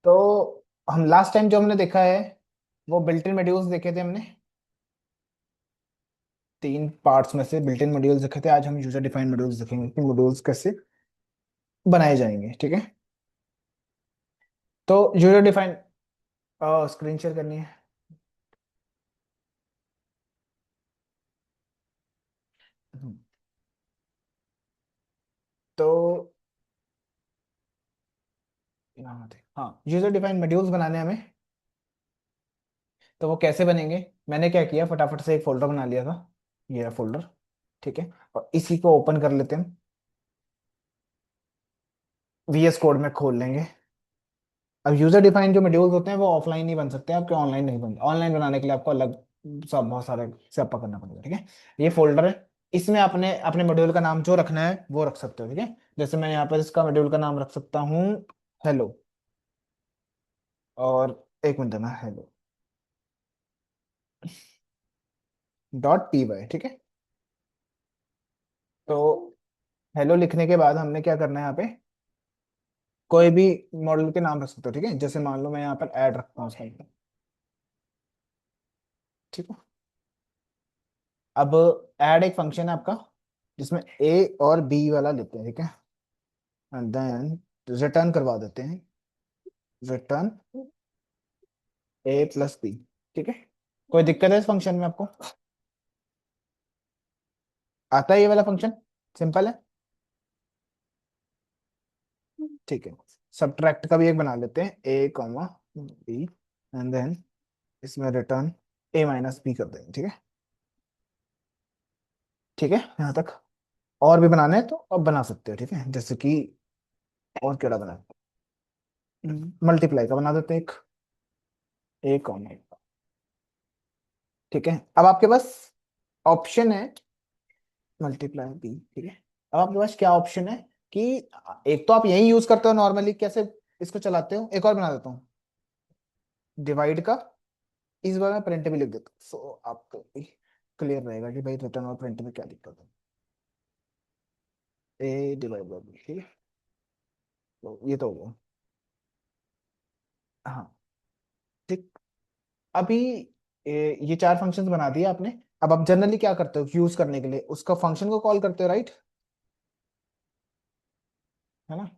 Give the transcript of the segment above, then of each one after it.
तो हम last time जो हमने देखा है वो बिल्ट इन मॉड्यूल्स देखे थे हमने। तीन पार्ट्स में से बिल्ट इन मॉड्यूल्स देखे थे। आज हम यूजर डिफाइंड मॉड्यूल्स देखेंगे कि मॉड्यूल्स कैसे बनाए जाएंगे। ठीक है। तो यूजर डिफाइंड स्क्रीन शेयर करनी है। हम्म, तो यहाँ थे। हाँ, यूजर डिफाइंड मॉड्यूल्स बनाने हैं हमें। तो वो कैसे बनेंगे? मैंने क्या किया, फटाफट से एक फोल्डर बना लिया था। ये रहा फोल्डर। ठीक है। और इसी को ओपन कर लेते हैं। VS कोड में खोल लेंगे। अब यूजर डिफाइंड जो मॉड्यूल्स होते हैं वो ऑफलाइन ही बन सकते हैं, आपके ऑनलाइन नहीं बनते। ऑनलाइन बनाने के लिए आपको अलग सब बहुत सारे सेटअप करना पड़ेगा। ठीक है। ये फोल्डर है। इसमें आपने अपने मॉड्यूल का नाम जो रखना है वो रख सकते हो। ठीक है। जैसे मैं यहाँ पर इसका मॉड्यूल का नाम रख सकता हूँ हेलो। और एक मिनट देना, हेलो .py। ठीक है। तो हेलो लिखने के बाद हमने क्या करना है यहाँ पे, कोई भी मॉडल के नाम रख सकते हो। ठीक है। जैसे मान लो मैं यहाँ पर ऐड रखता हूँ साइड में। ठीक है। अब ऐड एक फंक्शन है आपका जिसमें ए और बी वाला लेते हैं। ठीक है। एंड देन रिटर्न करवा देते हैं, रिटर्न A+B। ठीक है। कोई दिक्कत है इस फंक्शन में आपको? आता है ये वाला फंक्शन? सिंपल है। ठीक है। सब्ट्रैक्ट का भी एक बना लेते हैं, A, B। एंड देन इसमें रिटर्न A-B कर देंगे। ठीक है। ठीक है यहाँ तक। और भी बनाने हैं तो अब बना सकते हो। ठीक है। जैसे कि और केड़ा बना, मल्टीप्लाई का बना देते हैं एक, A, ठीक है। अब आपके पास ऑप्शन है मल्टीप्लाई बी। ठीक है। अब आपके पास क्या ऑप्शन है कि एक तो आप यही यूज करते हो नॉर्मली, कैसे इसको चलाते हो, एक और बना देता हूँ डिवाइड का। इस बार मैं प्रिंट भी लिख देता हूँ, सो आपको क्लियर रहेगा कि भाई रिटर्न और प्रिंट में क्या दिक्कत है। A/B। ठीक है। तो ये तो हो गया। हाँ। ठीक। अभी ये चार फंक्शंस बना दिए आपने। अब आप जनरली क्या करते हो यूज करने के लिए, उसका फंक्शन को कॉल करते हो, राइट? है ना।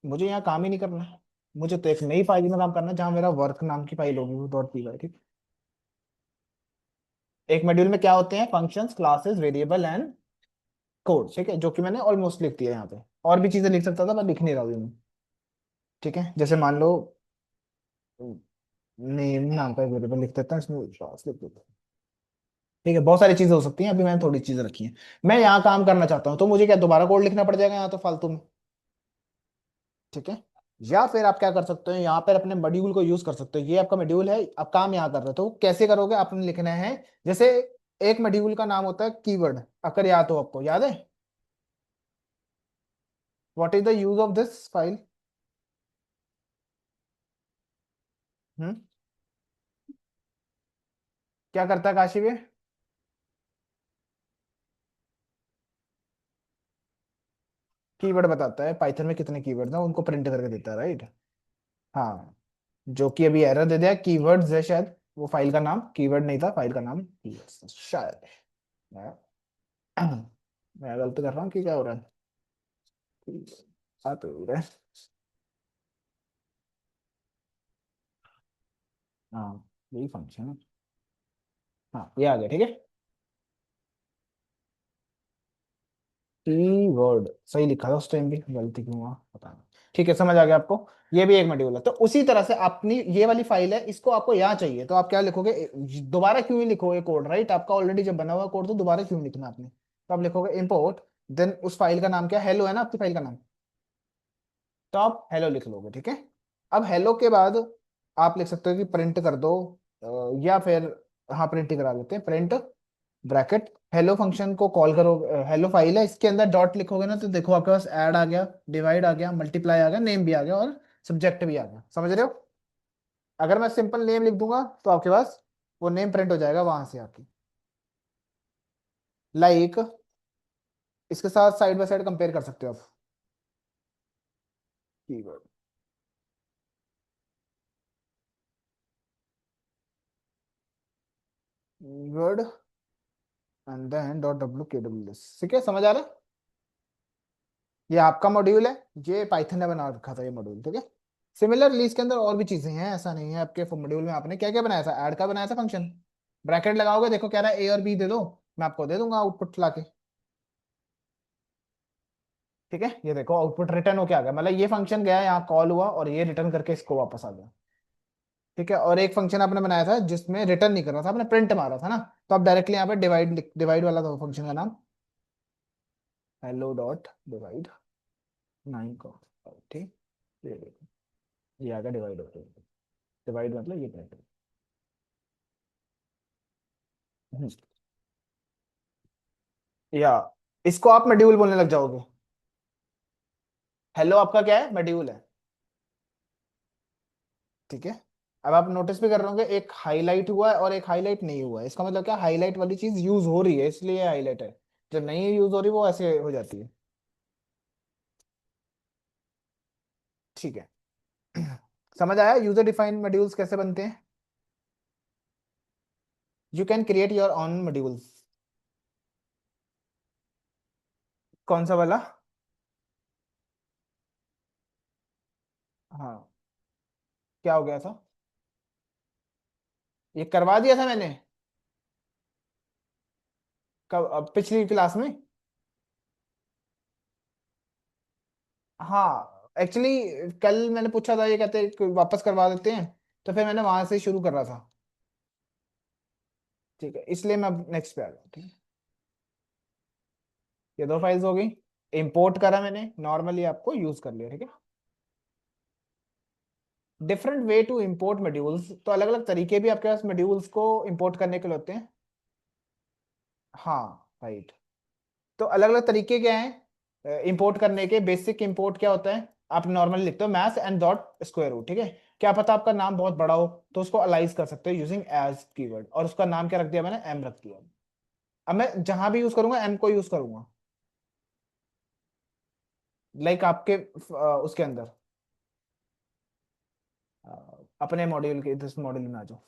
मुझे यहाँ काम ही नहीं करना है। मुझे तो एक नई फाइल में काम करना है जहाँ मेरा वर्क नाम की फाइल होगी, वो .py। ठीक। एक मॉड्यूल में क्या होते हैं, functions, classes, variable and code. ठीक है। जो कि मैंने ऑलमोस्ट लिख दिया यहाँ पे। और भी चीजें लिख सकता था पर लिख नहीं रहा हूँ मैं। ठीक है। जैसे मान लो नेम नाम का वेरिएबल लिख देता हूँ, इसमें क्लास लिख देता हूँ। ठीक है। बहुत सारी चीजें हो सकती हैं, अभी मैंने थोड़ी चीजें रखी हैं। मैं यहाँ काम करना चाहता हूँ तो मुझे क्या दोबारा कोड लिखना पड़ जाएगा यहाँ तो फालतू में। ठीक है। या फिर आप क्या कर सकते हो, यहाँ पर अपने मॉड्यूल को यूज कर सकते हो। ये आपका मॉड्यूल है, आप काम यहाँ कर रहे हो तो कैसे करोगे, आपने लिखना है जैसे एक मॉड्यूल का नाम होता है कीवर्ड, अगर याद हो, आपको याद है what is the use of this file? Hmm. क्या करता है काशी में? कीवर्ड बताता है पाइथन में कितने कीवर्ड हैं, उनको प्रिंट करके देता है, राइट? हाँ। जो कि अभी एरर दे दिया, कीवर्ड्स है शायद। वो फाइल का नाम कीवर्ड नहीं था, फाइल का नाम keywords था, शायद। मैं मैं गलत कर रहा हूँ कि क्या हो रहा है? तो हो रहा है। हाँ, यही फंक्शन है। हाँ, ये आ गया। ठीक है। कीवर्ड सही लिखा था उस टाइम भी, गलती क्यों हुआ पता नहीं। ठीक है, समझ आ गया आपको। ये भी एक मॉड्यूल है। तो उसी तरह से अपनी ये वाली फाइल है, इसको आपको यहाँ चाहिए तो आप क्या लिखोगे, दोबारा क्यों ही लिखोगे कोड, राइट? आपका ऑलरेडी जब बना हुआ कोड तो दोबारा क्यों लिखना आपने, तो आप लिखोगे इंपोर्ट। देन उस फाइल का नाम क्या, हेलो है ना आपकी फाइल का नाम, तो आप हेलो लिख लोगे। ठीक है। अब हेलो के बाद आप लिख सकते हो कि प्रिंट कर दो, या फिर हाँ प्रिंट ही करा लेते हैं, प्रिंट ब्रैकेट हेलो फंक्शन को कॉल करो। हेलो फाइल है, इसके अंदर डॉट लिखोगे ना तो देखो आपके पास ऐड आ गया, डिवाइड आ गया, मल्टीप्लाई आ गया, नेम भी आ गया और सब्जेक्ट भी आ गया। समझ रहे हो? अगर मैं सिंपल नेम लिख दूंगा तो आपके पास वो नेम प्रिंट हो जाएगा वहां से आके। लाइक इसके साथ साइड बाय साइड कंपेयर कर सकते हो आप। Keyword word and then dot W K W S, ठीक है, समझ आ रहा है? ये आपका मॉड्यूल है, ये पाइथन ने बना रखा था ये मॉड्यूल, ठीक है। सिमिलरली इसके अंदर और भी चीजें हैं, ऐसा नहीं है। आपके मॉड्यूल में आपने क्या क्या बनाया था, ऐड का बनाया था फंक्शन, ब्रैकेट लगाओगे, देखो कह रहा है ए और बी दे दो, मैं आपको दे दूंगा आउटपुट लाके, ठीक है। ये देखो आउटपुट रिटर्न होके आ गया, मतलब ये फंक्शन गया यहाँ कॉल हुआ और ये रिटर्न करके इसको वापस आ गया, ठीक है। और एक फंक्शन आपने बनाया था जिसमें रिटर्न नहीं कर रहा था, आपने प्रिंट मारा था ना, तो आप डायरेक्टली यहाँ पे डिवाइड, डिवाइड वाला था फंक्शन का नाम, हेलो डॉट डिवाइड 9 को, ठीक। ये देखो, ये आ गया डिवाइड होके, डिवाइड मतलब ये प्रिंट। या इसको आप मॉड्यूल बोलने लग जाओगे। हेलो आपका क्या है, मॉड्यूल है, ठीक है। अब आप नोटिस भी कर रहे होंगे एक हाईलाइट हुआ है और एक हाईलाइट नहीं हुआ है, इसका मतलब क्या, हाईलाइट वाली चीज यूज हो रही है इसलिए हाईलाइट है, जब नहीं यूज हो रही वो ऐसे हो जाती है, ठीक है। समझ आया यूजर डिफाइंड मॉड्यूल्स कैसे बनते हैं? You can create your on modules. कौन सा वाला? हाँ, क्या हो गया था? ये करवा दिया था मैंने, कब, पिछली क्लास में। हाँ एक्चुअली कल मैंने पूछा था, ये कहते कि वापस करवा देते हैं, तो फिर मैंने वहां से शुरू कर रहा था, ठीक है, इसलिए मैं नेक्स्ट पे आ गया, ठीक है। ये दो फाइल्स हो गई, इंपोर्ट करा मैंने, नॉर्मली आपको यूज कर लिया, ठीक है। Different way to import modules, तो अलग अलग तरीके भी आपके पास मॉड्यूल्स को इंपोर्ट करने के लिए होते हैं। हाँ राइट, तो अलग अलग तरीके क्या हैं इंपोर्ट करने के? बेसिक इंपोर्ट क्या होता है, आप नॉर्मली लिखते हो math and dot square root, ठीक है। क्या पता आपका नाम बहुत बड़ा हो, तो उसको अलाइज कर सकते हो यूजिंग एज कीवर्ड, और उसका नाम क्या रख दिया मैंने, एम रख दिया। अब मैं जहां भी यूज करूंगा एम को यूज करूंगा, लाइक आपके उसके अंदर अपने मॉड्यूल के इस मॉड्यूल में आ जाओ,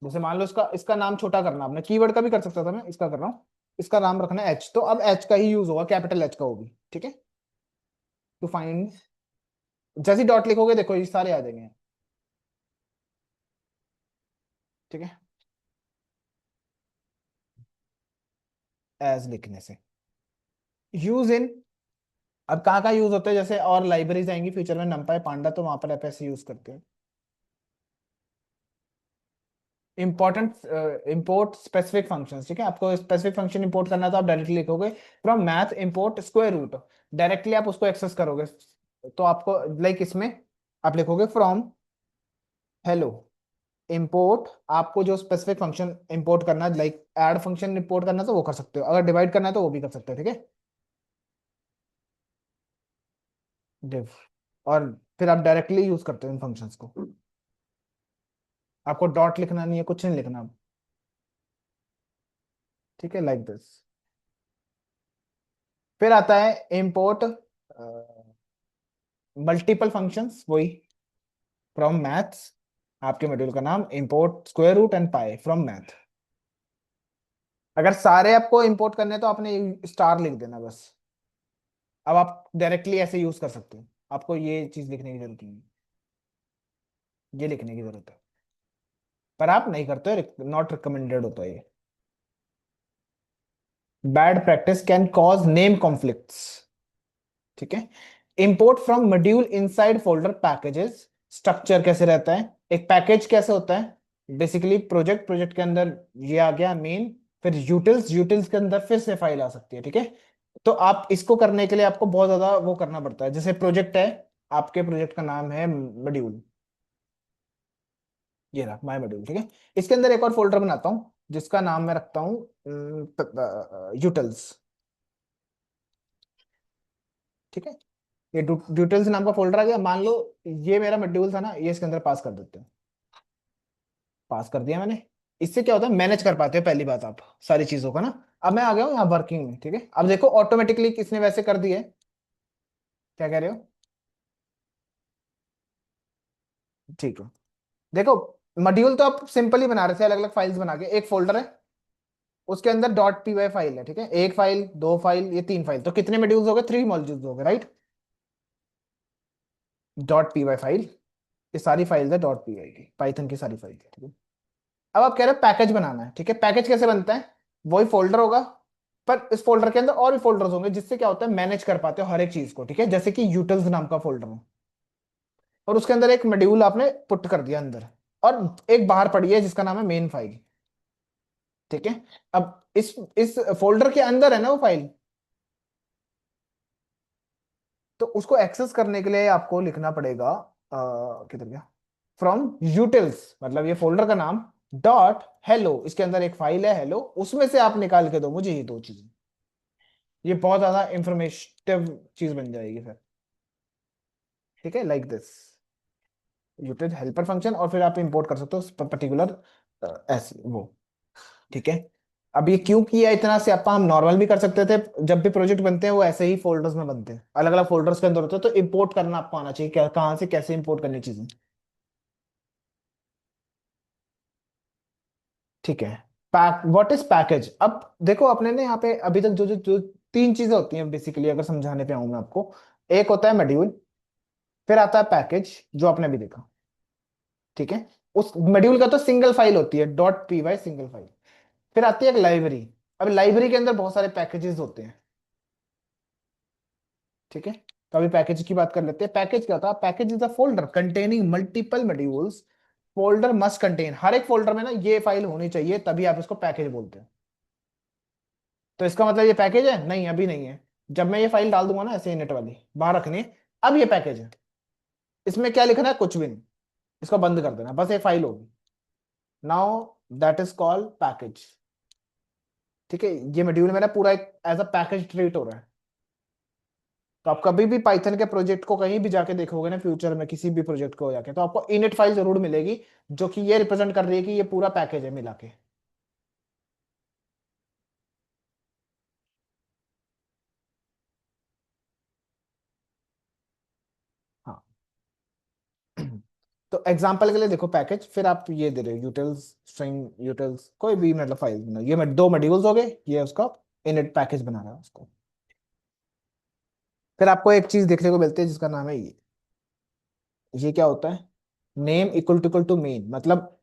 जैसे मान लो इसका इसका नाम छोटा करना, आपने कीवर्ड का भी कर सकता था, मैं इसका कर रहा हूँ, इसका नाम रखना है एच, तो अब एच का ही यूज होगा, कैपिटल एच का वो भी, ठीक है। टू फाइंड, जैसे डॉट लिखोगे देखो ये सारे आ जाएंगे, ठीक है, एज लिखने से। यूज इन, अब कहाँ कहाँ यूज होते हैं, जैसे और लाइब्रेरीज आएंगी फ्यूचर में, नंपाई पांडा, तो वहां पर आप ऐसे यूज करते हैं। इंपॉर्टेंट इंपोर्ट स्पेसिफिक फंक्शंस, ठीक है, आपको स्पेसिफिक फंक्शन इंपोर्ट करना है तो आप डायरेक्टली लिखोगे from math import square root, directly आप उसको एक्सेस करोगे, तो आपको लाइक इसमें आप लिखोगे फ्रॉम हेलो इंपोर्ट, आपको जो स्पेसिफिक फंक्शन इंपोर्ट करना है, लाइक ऐड फंक्शन इंपोर्ट करना है तो वो कर सकते हो, अगर डिवाइड करना है तो वो भी कर सकते हो, ठीक है, डिव। और फिर आप डायरेक्टली यूज करते हो इन फंक्शंस को, आपको डॉट लिखना नहीं है, कुछ नहीं लिखना, ठीक है, लाइक दिस। फिर आता है इंपोर्ट मल्टीपल फंक्शंस, वही फ्रॉम मैथ्स, आपके मॉड्यूल का नाम import square root and pi from math. अगर सारे आपको इंपोर्ट करने हैं तो आपने स्टार लिख देना बस, अब आप डायरेक्टली ऐसे यूज कर सकते हो, आपको ये चीज लिखने की जरूरत नहीं है, ये लिखने की जरूरत है, पर आप नहीं करते, नॉट रिकमेंडेड होता है ये। Bad practice can cause name conflicts, ठीक है। Import from module inside folder packages, structure कैसे रहता है, एक पैकेज कैसे होता है, बेसिकली प्रोजेक्ट, प्रोजेक्ट के अंदर ये आ गया मेन, फिर यूटिल्स, यूटिल्स के अंदर फिर से फाइल आ सकती है, ठीक है। तो आप इसको करने के लिए आपको बहुत ज्यादा वो करना पड़ता है, जैसे प्रोजेक्ट है, आपके प्रोजेक्ट का नाम है मॉड्यूल, ये रहा माय मॉड्यूल, ठीक है। इसके अंदर एक और फोल्डर बनाता हूँ जिसका नाम मैं रखता हूँ यूटिल्स, ठीक है। ये डिटेल्स नाम का फोल्डर आ गया, मान लो ये मेरा मॉड्यूल था ना, ये इसके अंदर पास कर देते हैं, पास कर दिया मैंने। इससे क्या होता है, मैनेज कर पाते हो पहली बात आप सारी चीजों का ना। अब मैं आ गया हूँ यहाँ वर्किंग में, ठीक है, अब देखो ऑटोमेटिकली किसने वैसे कर दिए, क्या कह रहे हो, ठीक है। देखो मॉड्यूल तो आप सिंपल ही बना रहे थे, अलग अलग फाइल्स बना के, एक फोल्डर है, उसके अंदर डॉट पी वाई फाइल है, ठीक है, एक फाइल, दो फाइल, ये तीन फाइल, तो कितने मॉड्यूल्स हो गए, थ्री मॉड्यूल्स हो गए, right. Dot P Y file, ये सारी फाइल्स है डॉट पी वाई की, पाइथन की सारी फाइल, ठीक है। अब आप कह रहे हो पैकेज बनाना है, ठीक है, पैकेज कैसे बनता है, वही फोल्डर होगा, पर इस फोल्डर के अंदर और भी फोल्डर्स होंगे, जिससे क्या होता है, मैनेज कर पाते हो हर एक चीज को, ठीक है, जैसे कि यूटिल्स नाम का फोल्डर है, और उसके अंदर एक मॉड्यूल आपने पुट कर दिया अंदर, और एक बाहर पड़ी है जिसका नाम है मेन फाइल, ठीक है। अब इस फोल्डर के अंदर है ना वो फाइल, तो उसको एक्सेस करने के लिए आपको लिखना पड़ेगा, किधर गया, फ्रॉम यूटिल्स, मतलब ये फोल्डर का नाम, डॉट हेलो, इसके अंदर एक फाइल है हेलो, उसमें से आप निकाल के दो मुझे ये दो चीजें, ये बहुत ज्यादा इंफॉर्मेटिव चीज बन जाएगी फिर, ठीक है, लाइक दिस, यूटिल हेल्पर फंक्शन, और फिर आप इंपोर्ट कर सकते हो पर्टिकुलर ऐसे वो, ठीक है। अब ये क्यों किया इतना स्यापा, हम नॉर्मल भी कर सकते थे, जब भी प्रोजेक्ट बनते हैं वो ऐसे ही फोल्डर्स में बनते हैं, अलग अलग फोल्डर्स के अंदर होते हैं, तो इंपोर्ट करना आपको आना चाहिए, क्या कहाँ से कैसे इंपोर्ट करनी चीजें, ठीक है। पैक, व्हाट इज पैकेज, अब देखो अपने ने यहाँ पे अभी तक जो तीन चीजें होती हैं बेसिकली, अगर समझाने पे आऊं मैं आपको, एक होता है मॉड्यूल, फिर आता है पैकेज जो आपने अभी देखा, ठीक है, उस मॉड्यूल का तो सिंगल फाइल होती है dot P Y single file, फिर आती है एक लाइब्रेरी, अब लाइब्रेरी के अंदर बहुत सारे पैकेजेस होते हैं, ठीक है। तो अभी पैकेज की बात कर लेते हैं, पैकेज क्या होता है, package is a folder containing multiple modules, folder must contain, हर एक फोल्डर में ना ये फाइल होनी चाहिए, तभी आप इसको पैकेज बोलते हैं। तो इसका मतलब ये पैकेज है, नहीं अभी नहीं है, जब मैं ये फाइल डाल दूंगा ना ऐसे नेट वाली बाहर रखने, अब ये पैकेज है, इसमें क्या लिखना है, कुछ भी नहीं, इसको बंद कर देना, बस ये फाइल होगी, now that is called package, ठीक है। ये मॉड्यूल मेरा पूरा एक एज अ पैकेज ट्रीट हो रहा है। तो आप कभी भी पाइथन के प्रोजेक्ट को कहीं भी जाके देखोगे ना फ्यूचर में, किसी भी प्रोजेक्ट को जाके, तो आपको इनिट फाइल जरूर मिलेगी, जो कि ये रिप्रेजेंट कर रही है कि ये पूरा पैकेज है मिला के। हाँ। तो एग्जांपल के लिए देखो पैकेज, फिर आप ये दे रहे हो यूटिल्स, स्ट्रिंग यूटिल्स, कोई भी मतलब फाइल बना, ये दो मॉड्यूल्स हो गए, ये उसका इनिट पैकेज बना रहा है उसको। फिर आपको एक चीज देखने को मिलती है जिसका नाम है ये क्या होता है, नेम इक्वल टू मेन, मतलब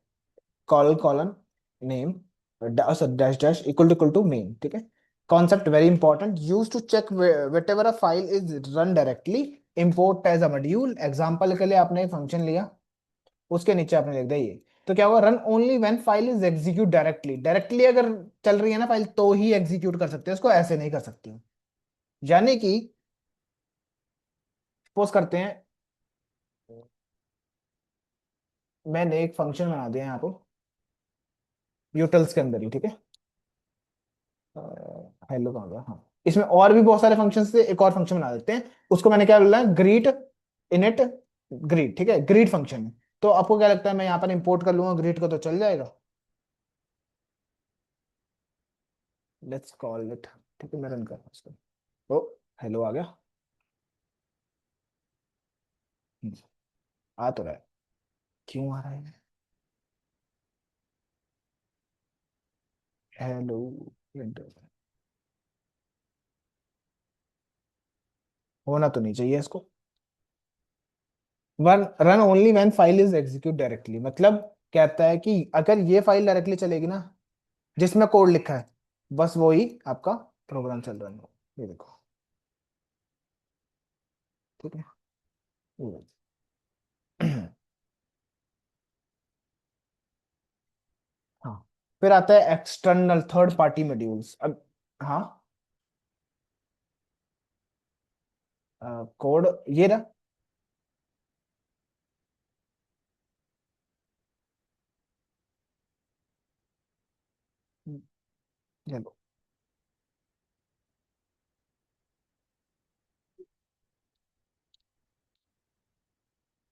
call colon name dash dash equal to main, ठीक है। Concept very important, use to check whatever a file is run directly, import as a module, example के लिए आपने एक फंक्शन लिया, उसके नीचे आपने लिख दिया ये, तो क्या होगा, run only when file is execute directly, directly अगर चल रही है ना फाइल तो ही एग्जीक्यूट कर सकते हैं उसको, ऐसे नहीं कर सकते हो। यानी कि सपोज करते हैं, मैंने एक फंक्शन बना दिया यहाँ पे यूटिल्स के अंदर ही, ठीक है, हेलो कहाँ गया, हाँ, इसमें और भी बहुत सारे फंक्शन थे, एक और फंक्शन बना देते हैं, उसको मैंने क्या बोला है, ग्रीट इनिट ग्रीट, ठीक है, ग्रीट फंक्शन है। तो आपको क्या लगता है, मैं यहाँ पर इंपोर्ट कर लूंगा ग्रीट को तो चल जाएगा, लेट्स कॉल इट, ठीक है, मैं रन कर रहा हूँ इसको, ओ हेलो आ गया। हम्म, आ तो रहा है, क्यों आ रहा है, हेलो, होना तो नहीं चाहिए इसको, one run only when file is execute directly, मतलब कहता है कि अगर ये फाइल डायरेक्टली चलेगी ना, जिसमें कोड लिखा है, बस वो ही आपका प्रोग्राम चल रहा है, ये देखो, ठीक है। हाँ, फिर आता है एक्सटर्नल थर्ड पार्टी मॉड्यूल्स, अब हाँ, कोड ये रहा, चलो,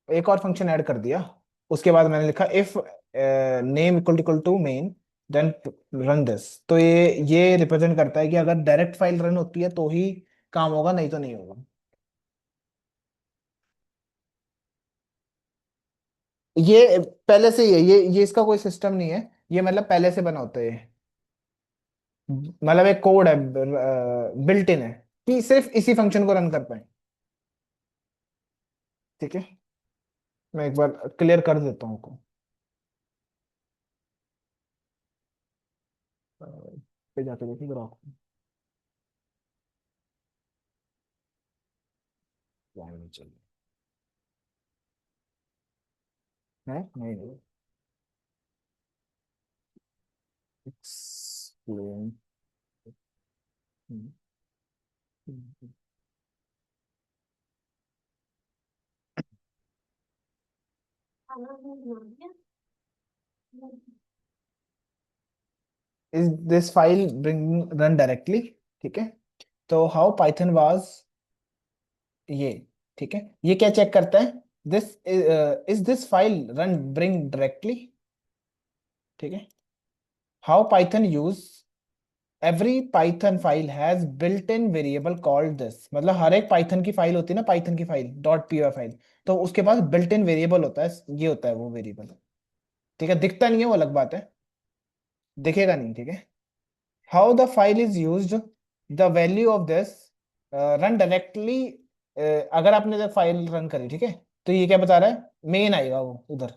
एक और फंक्शन ऐड कर दिया, उसके बाद मैंने लिखा if name equal to main then run this, तो ये रिप्रेजेंट करता है कि अगर डायरेक्ट फाइल रन होती है तो ही काम होगा, नहीं तो नहीं होगा। ये पहले से ही है, ये इसका कोई सिस्टम नहीं है, ये मतलब पहले से बना होता है। मतलब एक कोड है, बिल्ट इन है, कि सिर्फ इसी फंक्शन को रन कर पाए। ठीक है, मैं एक बार क्लियर कर देता हूँ आपको। पे जाके देखिए ग्राफ, नहीं चल है, नहीं नहीं, explain. Is this file bring run directly? ठीक है, तो हाउ पाइथन वाज ये, ठीक है, ये क्या चेक करता है, this is this file run bring directly. ठीक है, how Python use every Python file has built in variable called this, मतलब हर एक पाइथन की फाइल होती है ना, पाइथन की फाइल डॉट पी फाइल, तो उसके पास बिल्ट इन वेरिएबल होता है, ये होता है वो वेरिएबल। ठीक है, दिखता नहीं है वो अलग बात है, दिखेगा नहीं। ठीक है, how the file is used, the value of this run directly. अगर आपने फाइल रन करी, ठीक है, तो ये क्या बता रहा है, मेन आएगा वो उधर।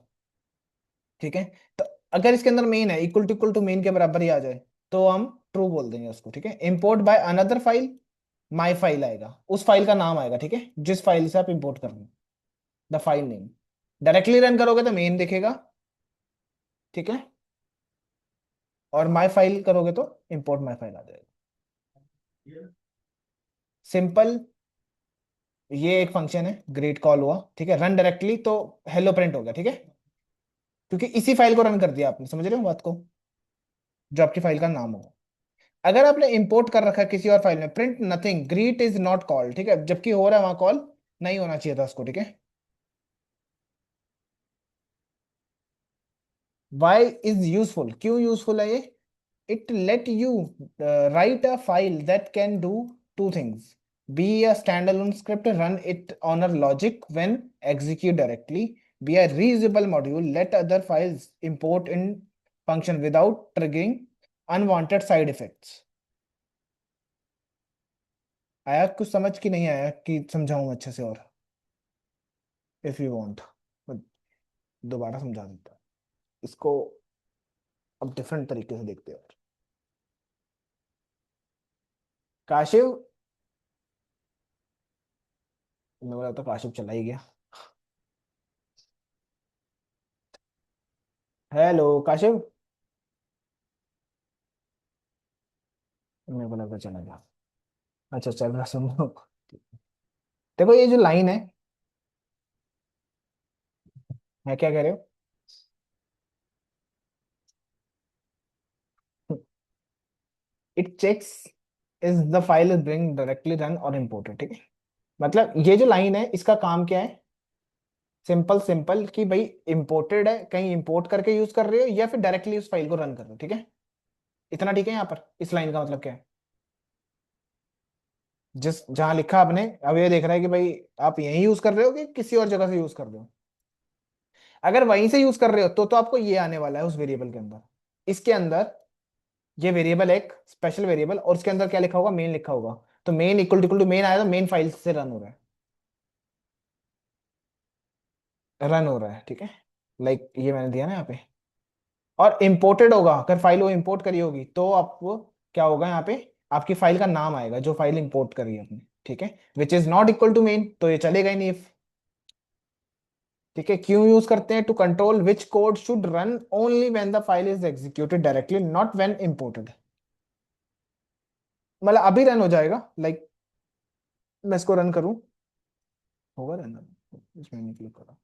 ठीक है, तो अगर इसके अंदर मेन है, इक्वल टू मेन के बराबर ही आ जाए, तो हम ट्रू बोल देंगे उसको। ठीक है, import by another file, my file आएगा, उस फाइल का नाम आएगा। ठीक है, जिस फाइल से आप इंपोर्ट कर रहे हैं, the file name. Directly run करोगे तो मेन दिखेगा। ठीक है, और माई फाइल करोगे तो इंपोर्ट माई फाइल आ जाएगा। सिंपल, ये एक फंक्शन है, ग्रीट कॉल हुआ। ठीक है, रन डायरेक्टली तो हेलो प्रिंट हो गया। ठीक है, क्योंकि इसी फाइल को रन कर दिया आपने, समझ रहे हो बात को, जो आपकी फाइल का नाम हो। अगर आपने इंपोर्ट कर रखा है किसी और फाइल में, print nothing, greet is not call. ठीक है, जबकि हो रहा है वहां कॉल, नहीं होना चाहिए था उसको। ठीक है, वाई इज यूजफुल, क्यों यूजफुल है ये, it let you write a file that can do two things: be a standalone script, run it on a logic when execute directly; be a reusable module, let other files import in function without triggering unwanted side effects। आया कुछ समझ की नहीं आया, कि समझाऊं अच्छे से और? इफ यू वांट दोबारा समझा देता हूं इसको, अब डिफरेंट तरीके से देखते हैं। काशिव, मैं बोला तो काशिव चला ही गया। हेलो काशिव, मेरे को लगा चला गया। अच्छा चल रहा, सुन लो। देखो ये जो लाइन है क्या कह रहे हो, it checks is the file is being directly run और इम्पोर्टेड। ठीक है, मतलब ये जो लाइन है इसका काम क्या है, सिंपल सिंपल, कि भाई इंपोर्टेड है, कहीं इंपोर्ट करके यूज कर रहे हो या फिर डायरेक्टली उस फाइल को रन कर रहे हो। ठीक है, इतना ठीक है। यहाँ पर इस लाइन का मतलब क्या है, जिस जहां लिखा आपने, अब ये देख रहा है कि भाई आप यही यूज कर रहे हो कि किसी और जगह से यूज कर रहे हो। अगर वहीं से यूज कर रहे हो तो आपको ये आने वाला है उस वेरिएबल के अंदर, इसके अंदर। ये वेरिएबल एक स्पेशल वेरिएबल, और उसके अंदर क्या लिखा होगा, मेन लिखा होगा। तो मेन इक्वल टू मेन आया, तो मेन फाइल से रन हो रहा है, रन हो रहा है। ठीक है, लाइक ये मैंने दिया ना यहाँ पे। और इंपोर्टेड होगा, अगर फाइल वो इंपोर्ट करी होगी तो आपको क्या होगा यहाँ पे, आपकी फाइल का नाम आएगा जो फाइल इंपोर्ट करी है आपने। ठीक है, which is not equal to main, तो ये चलेगा ही नहीं if। ठीक है, क्यों यूज करते हैं, to control which code should run only when the file is executed directly, not when imported. मतलब अभी रन हो जाएगा, लाइक मैं इसको रन करूं, होगा रन, इसमें नहीं क्लिक करा।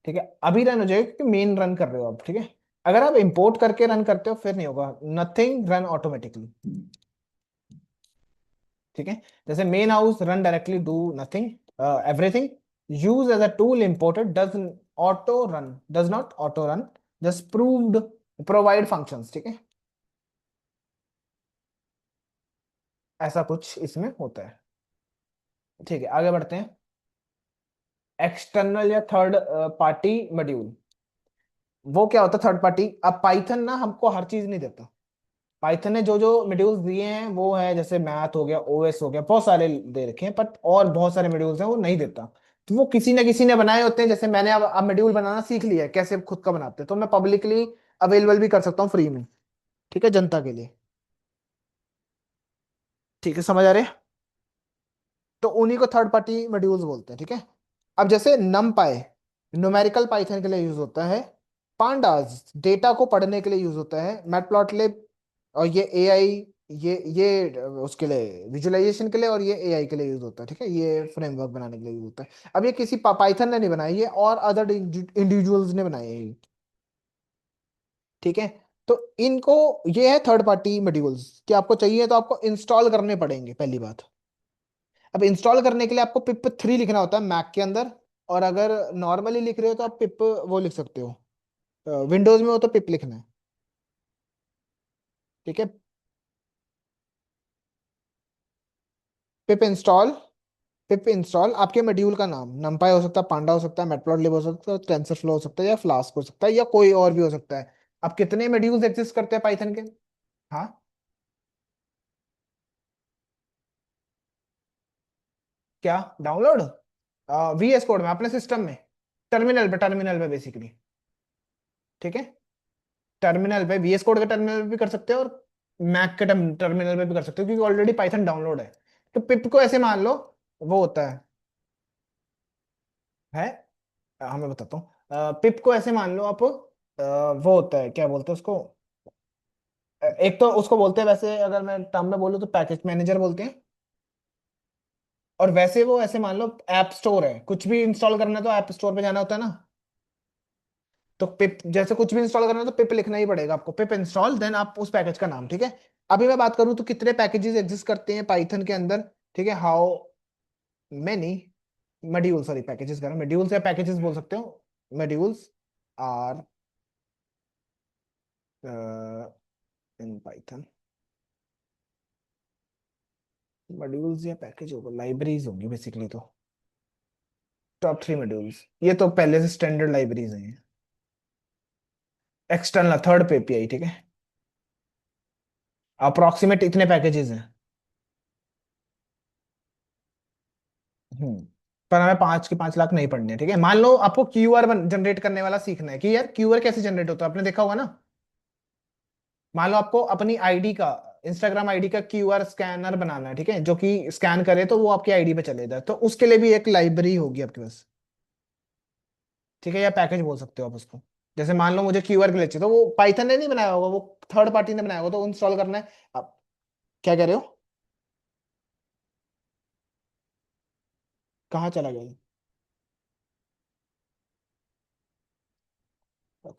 ठीक है, अभी रन हो जाएगा क्योंकि मेन रन कर रहे हो आप। ठीक है, अगर आप इंपोर्ट करके रन करते हो फिर नहीं होगा, नथिंग रन ऑटोमेटिकली। ठीक है, जैसे main house run directly do nothing, everything, use as a tool imported does auto run, does not auto run, just proved provide functions. ठीक है, ऐसा कुछ इसमें होता है। ठीक है, आगे बढ़ते हैं। एक्सटर्नल या थर्ड पार्टी मॉड्यूल, वो क्या होता है थर्ड पार्टी? अब पाइथन ना हमको हर चीज नहीं देता। पाइथन ने जो जो मॉड्यूल्स दिए हैं वो है, जैसे मैथ हो गया, ओएस हो गया, बहुत सारे दे रखे हैं, बट और बहुत सारे मॉड्यूल्स हैं वो नहीं देता। तो वो किसी ना किसी ने बनाए होते हैं। जैसे मैंने अब मॉड्यूल बनाना सीख लिया है कैसे खुद का बनाते हैं, तो मैं पब्लिकली अवेलेबल भी कर सकता हूँ फ्री में, ठीक है, जनता के लिए। ठीक है, समझ आ रहे हैं? तो उन्हीं को थर्ड पार्टी मॉड्यूल्स बोलते हैं, ठीक है। अब जैसे नमपाई न्यूमेरिकल पाइथन के लिए यूज होता है, पांडास डेटा को पढ़ने के लिए यूज होता है, मैटप्लॉटलिब और ये एआई, ये उसके लिए विजुअलाइजेशन के लिए, और ये एआई के लिए यूज होता है, ठीक है, ये फ्रेमवर्क बनाने के लिए यूज होता है। अब ये किसी पाइथन ने नहीं बनाई, ये और अदर इंडिविजुअल्स ने बनाई है ये, ठीक है। तो इनको, ये है थर्ड पार्टी मॉड्यूल्स कि आपको चाहिए तो आपको इंस्टॉल करने पड़ेंगे, पहली बात। अब इंस्टॉल करने के लिए आपको पिप 3 लिखना होता है मैक के अंदर, और अगर नॉर्मली लिख रहे हो तो आप पिप वो लिख सकते हो, विंडोज में हो तो पिप लिखना है, ठीक है। पिप इंस्टॉल, पिप इंस्टॉल आपके मॉड्यूल का नाम नमपाई हो सकता है, पांडा हो सकता है, मैटप्लॉटलिब हो सकता है, टेंसरफ्लो हो सकता है, या फ्लास्क हो सकता है, या कोई और भी हो सकता है। अब कितने मॉड्यूल्स एग्जिस्ट करते हैं पाइथन के? हाँ, क्या डाउनलोड? वीएस कोड में अपने सिस्टम में, टर्मिनल पे बेसिकली, ठीक है। टर्मिनल पे वीएस कोड के टर्मिनल पे भी कर सकते हो, और मैक के टर्मिनल पे भी कर सकते हो, क्योंकि ऑलरेडी पाइथन डाउनलोड है। तो पिप को ऐसे मान लो, वो होता है हाँ मैं बताता हूँ, पिप को ऐसे मान लो आप, वो होता है, क्या बोलते हैं उसको, एक तो उसको बोलते हैं, वैसे अगर मैं टर्म में बोलूँ तो पैकेज मैनेजर बोलते हैं, और वैसे वो ऐसे मान लो ऐप स्टोर है, कुछ भी इंस्टॉल करना है तो ऐप स्टोर पे जाना होता है ना। तो पिप जैसे कुछ भी इंस्टॉल करना है तो पिप लिखना ही पड़ेगा आपको, पिप इंस्टॉल, देन आप उस पैकेज का नाम, ठीक है। अभी मैं बात करूं तो कितने पैकेजेस एग्जिस्ट करते हैं पाइथन के अंदर, ठीक है, how many module, sorry packages कह रहा हूं, मॉड्यूल्स या पैकेजेस बोल सकते हो, modules are in Python, modules या पैकेज होगा, लाइब्रेरीज होंगी बेसिकली तो। टॉप 3 मॉड्यूल्स, ये तो पहले से स्टैंडर्ड लाइब्रेरीज हैं। एक्सटर्नल थर्ड पे एपीआई, ठीक है। अप्रोक्सीमेट इतने पैकेजेस हैं। हम्म पर हमें 5 के 5 लाख नहीं पढ़ने हैं, ठीक है। मान लो आपको क्यूआर जनरेट करने वाला सीखना है, कि यार क्यूआर कैसे जनरेट होता है, आपने देखा होगा ना। मान लो आपको अपनी आईडी का, इंस्टाग्राम आईडी का क्यूआर स्कैनर बनाना है, ठीक है, जो कि स्कैन करे तो वो आपकी आईडी पे चले जाए, तो उसके लिए भी एक लाइब्रेरी होगी आपके पास, ठीक है, या पैकेज बोल सकते हो आप उसको। जैसे मान लो मुझे क्यूआर के लिए चाहिए, तो वो पाइथन ने नहीं बनाया होगा, वो थर्ड पार्टी ने बनाया होगा, तो इंस्टॉल करना है। अब क्या कह रहे हो? कहाँ चला गया?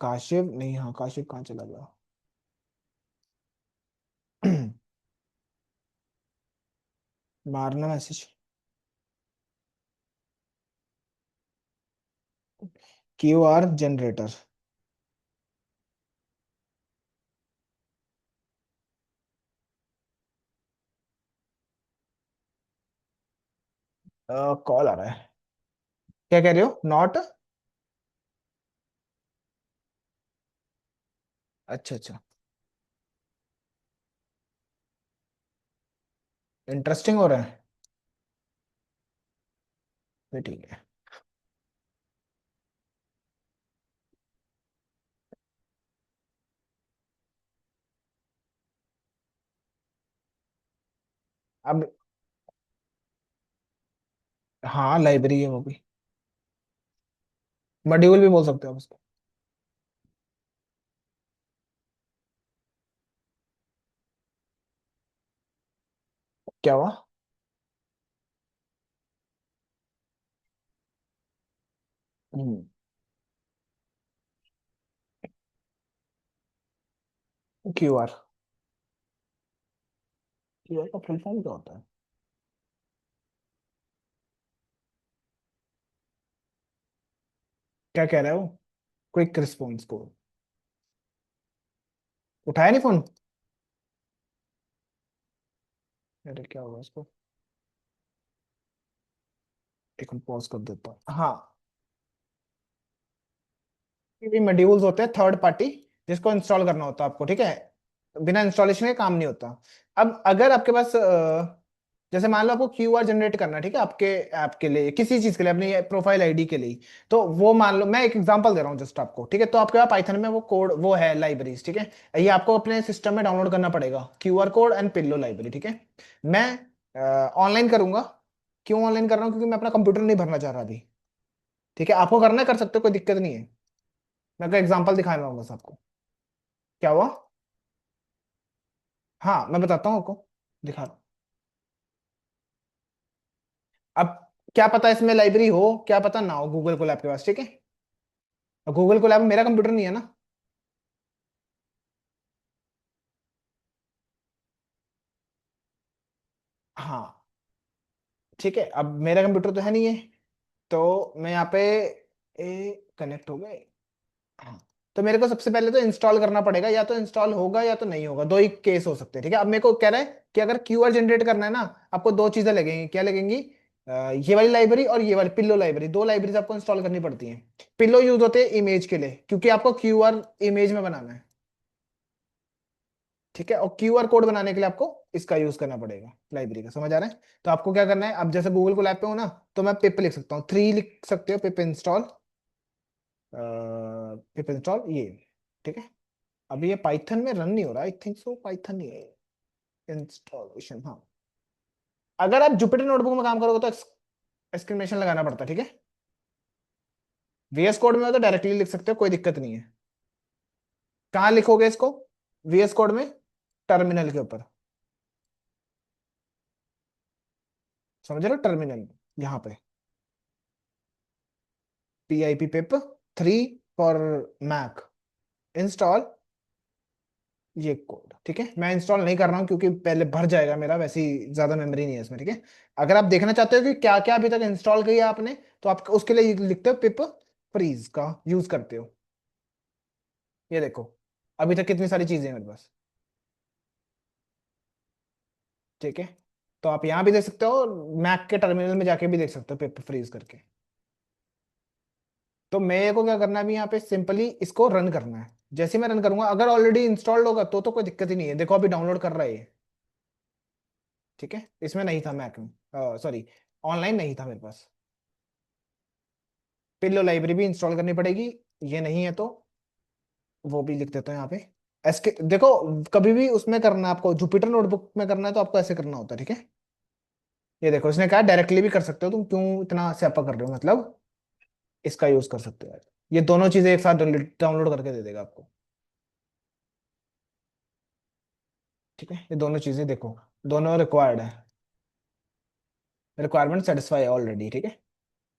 काशिफ नहीं, हाँ काशिफ कहाँ चला गया? मारना मैसेज, क्यूआर जनरेटर। कॉल आ रहा है। क्या कह रहे हो, नॉट? अच्छा अच्छा, इंटरेस्टिंग हो रहा है, फिर ठीक है। अब हाँ लाइब्रेरी है वो भी, मॉड्यूल भी बोल सकते हो आप उसको। क्या हुआ? क्यूआर, क्यूआर का फुल फॉर्म क्या होता है? क्या कह रहा है वो? Quick response code. उठाया नहीं फोन? अरे क्या होगा उसको, एक पॉज कर देता हूँ, हाँ। ये भी मॉड्यूल्स होते हैं थर्ड पार्टी, जिसको इंस्टॉल करना होता है आपको, ठीक है। बिना इंस्टॉलेशन के काम नहीं होता। अब अगर आपके पास जैसे मान लो आपको क्यूआर जनरेट करना है, ठीक है, आपके ऐप के लिए, किसी चीज के लिए, अपनी प्रोफाइल आईडी के लिए, तो वो मान लो, मैं एक एग्जांपल दे रहा हूँ जस्ट आपको, ठीक है, तो आपके पास पाइथन में वो कोड वो है लाइब्रेरीज, ठीक है, ये आपको अपने सिस्टम में डाउनलोड करना पड़ेगा, QR code and pillow library, ठीक है। मैं ऑनलाइन करूंगा। क्यों ऑनलाइन कर रहा हूँ? क्योंकि मैं अपना कंप्यूटर नहीं भरना चाह रहा अभी। ठीक है, आपको करना है, कर सकते हो, कोई दिक्कत नहीं है। मैं कोई एग्जांपल दिखा रहा हूँ बस आपको। क्या हुआ? हाँ, मैं बताता हूँ आपको, दिखा रहा हूँ। अब क्या पता इसमें लाइब्रेरी हो, क्या पता ना हो, गूगल कोलैब के पास, ठीक है। गूगल कोलैब में मेरा कंप्यूटर नहीं है ना। हाँ, ठीक है, अब मेरा कंप्यूटर तो है नहीं है, तो मैं यहाँ पे कनेक्ट हो गए। हाँ, तो मेरे को सबसे पहले तो इंस्टॉल करना पड़ेगा, या तो इंस्टॉल होगा या तो नहीं होगा, दो ही केस हो सकते हैं, ठीक है। अब मेरे को कह रहा है कि अगर क्यूआर जनरेट करना है ना, आपको दो चीजें लगेंगी, क्या लगेंगी? ये वाली लाइब्रेरी और ये वाली पिल्लो लाइब्रेरी, दो लाइब्रेरीज आपको इंस्टॉल करनी पड़ती हैं। पिल्लो यूज होते हैं इमेज के लिए, क्योंकि आपको क्यूआर इमेज में बनाना है, ठीक है, और क्यूआर कोड बनाने के लिए आपको इसका यूज करना पड़ेगा, लाइब्रेरी का, समझ आ रहा है? तो आपको क्या करना है, अब जैसे गूगल को लैब पे हो ना, तो मैं पिप लिख सकता हूँ, 3 लिख सकते हो, पिप इंस्टॉल, पिप इंस्टॉल ये, ठीक है। अभी ये पाइथन में रन नहीं हो रहा, आई थिंक सो पाइथन नहीं है इंस्टॉलेशन, हाँ। अगर आप जुपिटर नोटबुक में काम करोगे तो एक्सक्लेमेशन लगाना पड़ता है, ठीक है। वीएस कोड में हो तो डायरेक्टली लिख सकते हो, कोई दिक्कत नहीं है। कहाँ लिखोगे इसको? वीएस कोड में, टर्मिनल के ऊपर, समझ रहे हो, टर्मिनल, यहाँ पे pip pip 3 for Mac, install ये कोड, ठीक है। मैं इंस्टॉल नहीं कर रहा हूँ क्योंकि पहले भर जाएगा मेरा, वैसे ही ज्यादा मेमोरी नहीं है इसमें, ठीक है। अगर आप देखना चाहते हो कि क्या क्या अभी तक इंस्टॉल किया आपने, तो आप उसके लिए लिखते हो पिप फ्रीज का यूज करते हो। ये देखो, अभी तक कितनी सारी चीजें हैं मेरे पास, ठीक है। तो आप यहाँ भी देख सकते हो, मैक के टर्मिनल में जाके भी देख सकते हो पिप फ्रीज करके। तो मेरे को क्या करना है, अभी यहाँ पे सिंपली इसको रन करना है। जैसे ही मैं रन करूंगा, अगर ऑलरेडी इंस्टॉल्ड होगा तो कोई दिक्कत ही नहीं है, देखो अभी डाउनलोड कर रहा है ये, ठीक है। इसमें नहीं था मैक में, सॉरी, ऑनलाइन नहीं था मेरे पास। पिल्लो लाइब्रेरी भी इंस्टॉल करनी पड़ेगी, ये नहीं है तो वो भी लिख देता हूँ यहाँ पे। एसके देखो, कभी भी उसमें करना है आपको, जुपिटर नोटबुक में करना है तो आपको ऐसे करना होता है, ठीक है। ये देखो, इसने कहा डायरेक्टली भी कर सकते हो, तुम क्यों इतना स्यापा कर रहे हो, मतलब इसका यूज कर सकते हो यार। ये दोनों चीजें एक साथ डाउनलोड करके दे देगा आपको, ठीक है। ये दोनों चीजें देखो, दोनों रिक्वायर्ड है, रिक्वायरमेंट सेटिस्फाई है ऑलरेडी, ठीक है।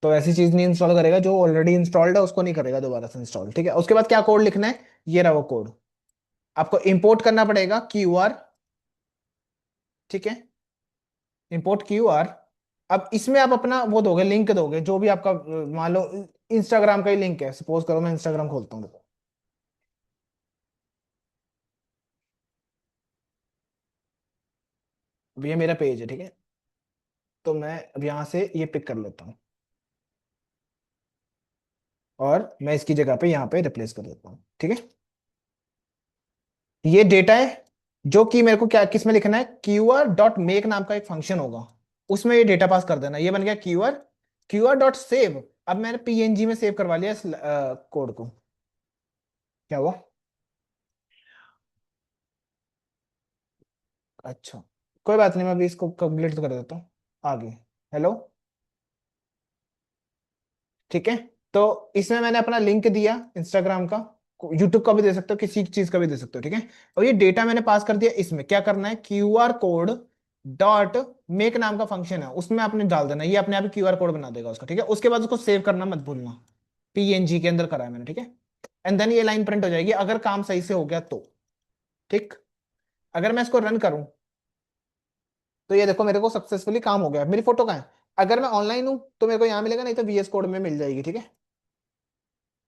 तो ऐसी चीज नहीं इंस्टॉल करेगा, जो ऑलरेडी इंस्टॉल्ड है उसको नहीं करेगा दोबारा से इंस्टॉल, ठीक है। उसके बाद क्या कोड लिखना है, ये रहा वो कोड, आपको इंपोर्ट करना पड़ेगा क्यूआर, ठीक है, इंपोर्ट क्यूआर। अब इसमें आप अपना वो दोगे, लिंक दोगे, जो भी आपका मान लो इंस्टाग्राम का ही लिंक है, सपोज करो मैं इंस्टाग्राम खोलता हूँ, देखो अब ये मेरा पेज है, ठीक है। तो मैं अब यहाँ से ये पिक कर लेता हूँ, और मैं इसकी जगह पे यहाँ पे रिप्लेस कर देता हूँ, ठीक है। ये डेटा है, जो कि मेरे को क्या किस में लिखना है, क्यूआर डॉट मेक नाम का एक फंक्शन होगा, उसमें ये डेटा पास कर देना, ये बन गया क्यूआर। क्यूआर डॉट सेव, अब मैंने पीएनजी में सेव करवा लिया इस कोड को। क्या हुआ? अच्छा, कोई बात नहीं, मैं अभी इसको कंप्लीट तो कर देता हूँ आगे। हेलो, ठीक है। तो इसमें मैंने अपना लिंक दिया इंस्टाग्राम का, यूट्यूब का भी दे सकते हो, किसी चीज का भी दे सकते हो, ठीक है। और ये डेटा मैंने पास कर दिया, इसमें क्या करना है, क्यूआर कोड डॉट मेक नाम का फंक्शन है, उसमें आपने डाल देना, ये अपने आप ही क्यूआर कोड बना देगा उसका, ठीक है। उसके बाद उसको सेव करना मत भूलना, पीएनजी के अंदर करा है मैंने, ठीक है। एंड देन ये लाइन प्रिंट हो जाएगी, अगर काम सही से हो गया तो, ठीक। अगर मैं इसको रन करूं, तो ये देखो मेरे को सक्सेसफुली काम हो गया, मेरी फोटो कहाँ है? अगर मैं ऑनलाइन हूं तो मेरे को यहाँ मिलेगा, नहीं तो वीएस कोड में मिल जाएगी, ठीक है।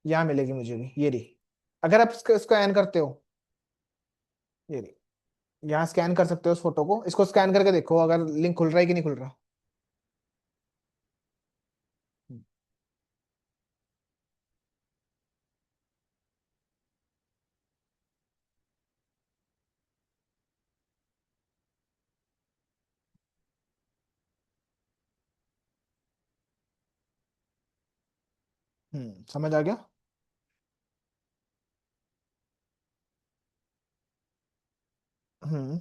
यहाँ मिलेगी मुझे भी, ये रही। अगर आप इसको स्कैन करते हो, ये रही, यहाँ स्कैन कर सकते हो उस फोटो को, इसको स्कैन करके देखो अगर लिंक खुल रहा है कि नहीं खुल रहा। समझ आ गया। हम्म।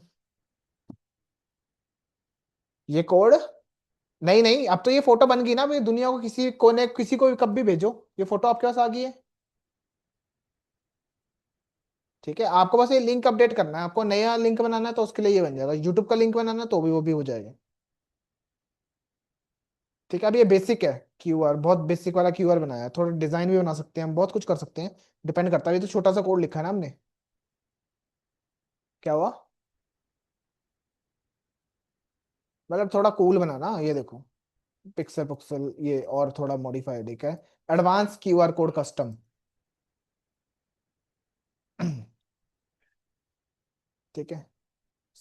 ये कोड, नहीं नहीं, अब तो ये फोटो बन गई ना, अभी दुनिया को किसी कोने किसी को भी कब भी भेजो, ये फोटो आपके पास आ गई है। ठीक है, आपको बस ये लिंक अपडेट करना है, आपको नया लिंक बनाना है तो उसके लिए ये बन जाएगा, यूट्यूब का लिंक बनाना है तो भी वो भी हो जाएगा। ठीक है, अब ये बेसिक है, क्यूआर बहुत बेसिक वाला क्यूआर बनाया है, थोड़ा डिजाइन भी बना सकते हैं हम, बहुत कुछ कर सकते हैं, डिपेंड करता है, ये तो छोटा सा कोड लिखा है ना हमने। क्या हुआ? मतलब थोड़ा कूल बनाना, ये देखो, पिक्सल पिक्सल ये और थोड़ा मॉडिफाइड, ठीक है, एडवांस क्यूआर कोड कस्टम। ठीक है,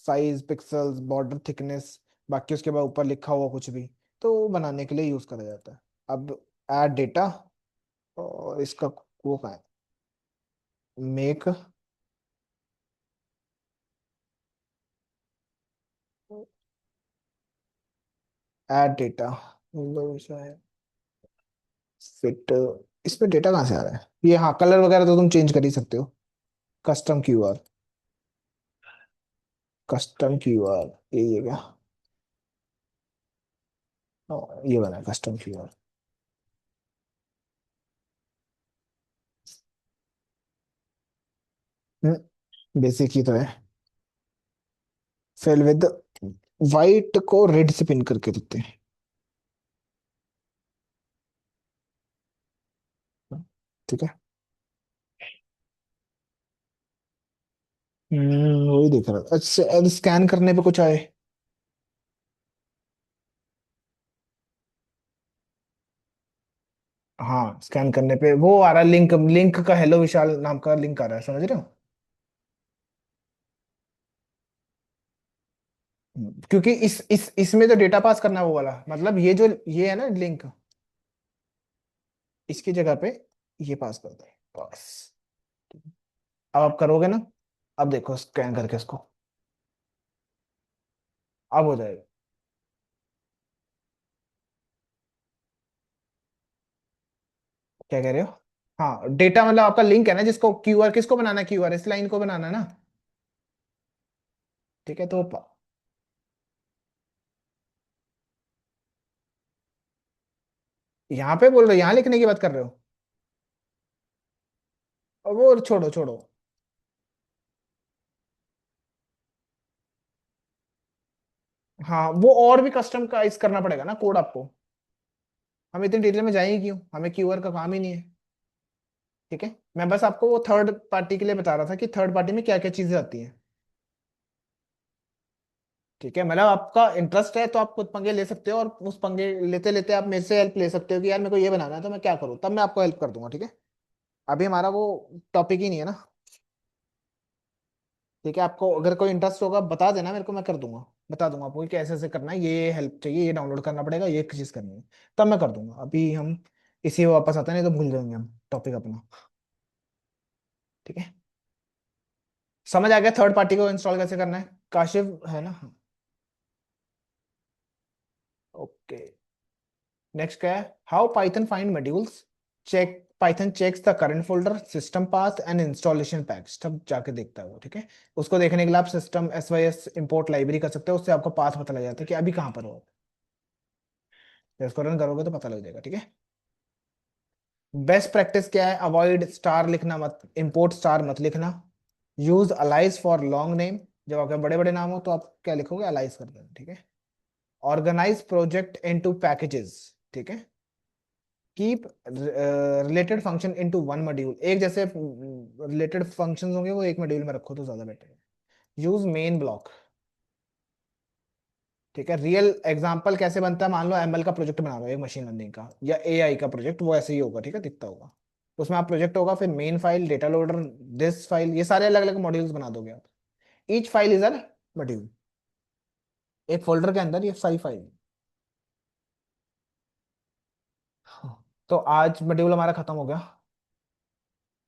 साइज, पिक्सल्स, बॉर्डर थिकनेस, बाकी उसके बाद ऊपर लिखा हुआ कुछ भी, तो वो बनाने के लिए यूज करा जाता है। अब ऐड डेटा, और इसका वो कहाँ है, मेक ऐड डेटा, फिट, इसमें डेटा कहाँ से आ रहा है, ये हाँ कलर वगैरह तो तुम चेंज कर ही सकते हो। कस्टम क्यूआर, कस्टम क्यूआर, ये क्या, ये बना कस्टम क्यूआर। बेसिक ही तो है। फिल विद, वाइट को रेड से पिन करके देते हैं। ठीक है। वही देख रहा था। अच्छा, अब स्कैन करने पे कुछ आए? हाँ, स्कैन करने पे वो आ रहा है, लिंक, लिंक का हेलो विशाल नाम का लिंक आ रहा है, समझ रहे हो? क्योंकि इस इसमें तो डेटा पास करना है वो वाला, मतलब ये जो ये है ना लिंक, इसकी जगह पे ये पास कर दो, बस। अब आप करोगे ना, अब देखो स्कैन करके इसको, अब हो जाएगा। क्या कह रहे हो? हाँ, डेटा मतलब आपका लिंक है ना, जिसको क्यूआर, किसको बनाना है, क्यूआर इस लाइन को बनाना है ना। ठीक है, तो यहाँ पे बोल रहे हो, यहाँ लिखने की बात कर रहे हो? और वो छोड़ो छोड़ो। हाँ, वो और भी कस्टम का इस करना पड़ेगा ना कोड आपको, हम इतनी डिटेल में जाएंगे क्यों, हमें क्यूआर का काम ही नहीं है। ठीक है, मैं बस आपको वो थर्ड पार्टी के लिए बता रहा था कि थर्ड पार्टी में क्या क्या चीजें आती हैं। ठीक है, मतलब आपका इंटरेस्ट है तो आप खुद पंगे ले सकते हो, और उस पंगे लेते लेते आप मेरे से हेल्प ले सकते हो कि यार मेरे को ये बनाना है तो मैं क्या करूँ, तब मैं आपको हेल्प कर दूंगा। ठीक है, अभी हमारा वो टॉपिक ही नहीं है ना। ठीक है, आपको अगर कोई इंटरेस्ट होगा बता देना मेरे को, मैं कर दूंगा, बता दूंगा आपको कि कैसे ऐसे करना है, ये हेल्प चाहिए, ये डाउनलोड करना पड़ेगा, ये चीज करनी है, तब मैं कर दूंगा। अभी हम इसी में वापस आते हैं, नहीं तो भूल जाएंगे हम टॉपिक अपना। ठीक है, समझ आ गया थर्ड पार्टी को इंस्टॉल कैसे करना है, काशिफ है ना? ओके, नेक्स्ट क्या है, how Python find modules, check, Python checks the current folder, system path and installation packs, तब जाके देखता है वो। ठीक है, उसको देखने के लिए आप सिस्टम SYS इंपोर्ट लाइब्रेरी कर सकते हो, उससे आपको पाथ पता लग जाता है कि अभी कहाँ पर हो। जब इसको रन करोगे तो पता लग जाएगा। ठीक है, बेस्ट प्रैक्टिस क्या है, अवॉइड स्टार लिखना मत, इंपोर्ट स्टार मत लिखना, use alias for long name, जब आपके बड़े बड़े नाम हो तो आप क्या लिखोगे, अलाइज कर देना। ठीक है, ऑर्गेनाइज प्रोजेक्ट इनटू पैकेजेस। ठीक है, keep related function into one module, एक जैसे रिलेटेड फंक्शंस होंगे वो एक मॉड्यूल में रखो तो ज्यादा बेटर है। Use main block. ठीक है, रियल एग्जांपल कैसे बनता है, मान लो ML का प्रोजेक्ट बना रहे हो, एक मशीन लर्निंग का या AI का प्रोजेक्ट, वो ऐसे ही होगा। ठीक है, दिखता होगा, उसमें आप प्रोजेक्ट होगा, फिर main file, data loader, this file, ये सारे अलग अलग मॉड्यूल्स बना दोगे आप, each file is a module, एक फोल्डर के अंदर ये सारी फाइल। तो आज मॉड्यूल हमारा खत्म हो गया।